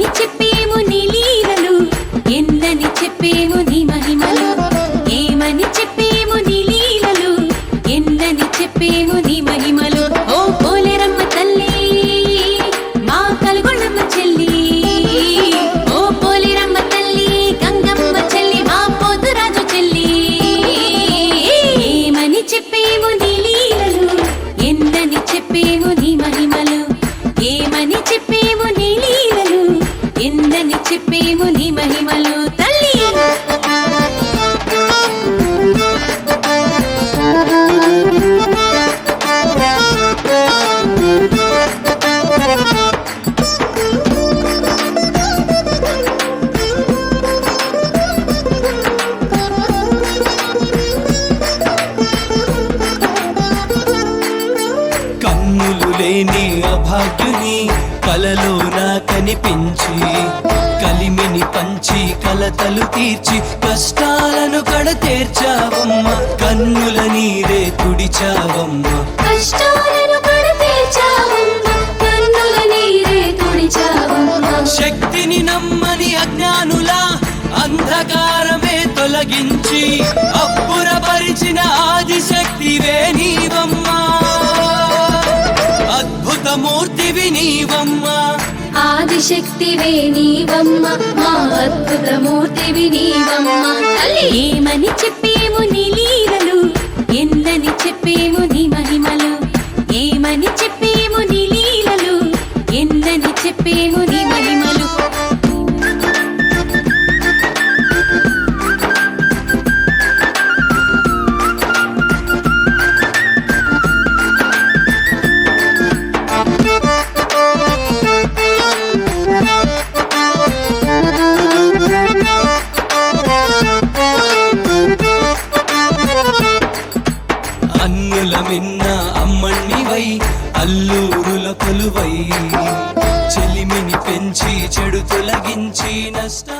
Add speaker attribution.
Speaker 1: ఏమని చెప్పేము నీ లీలలు, ఎన్నని చెప్పేము నీ మహిమలు. ఏమని చెప్పేము నీ లీలలు, ఎన్నని చెప్పేము నీ మహిమలు. ఓ పోలేరమ్మ తల్లి మా కలుగొండమ్మ చెల్లి, ఓ పోలేరమ్మ తల్లి గంగమ్మ చెల్లి మా పోతురాజు చెల్లి. ఏమని చెప్పేము నీ లీలలు, ఎన్నని చెప్పేము నీ మహిమలు. ఏమని చెప్పేము నీ లీలలు, ఎన్నని చెప్పేము నీ మహిమలు తల్లి.
Speaker 2: కన్నులు లేని అభాగ్యుని కలలోన కనిపించి, కలిమిని పంచి కలతలు తీర్చి కష్టాలను కడతీర్చావమ్మ. కన్నుల నీరే తుడిచావమ్మ,
Speaker 1: కష్టాలను కడతీర్చావమ్మ, కన్నుల నీరే తుడిచావమ్మ.
Speaker 2: శక్తిని నమ్మని అజ్ఞానుల అంధకారమే తొలగించి అబ్బురపరిచిన ఆదిశక్తివే నీవమ్మా. అద్భుతమూర్తివి నీవమ్మా,
Speaker 1: ఆదిశక్తివే నీవమ్మ, మా అద్భుతమూర్తివి నీవమ్మ తల్లి. ఏమని చెప్పేము నీ లీలలు, ఎన్నని చెప్పేము నీ మహిమలు. ఏమని చెప్పేము నీ లీలలు, ఎన్నని చెప్పేము నీ మహిమలు.
Speaker 2: అన్నుల మిన్న అమ్మణ్ణివై అల్లూరుల కొలువై చెలిమిని పెంచి చెడు తొలగించి నష్ట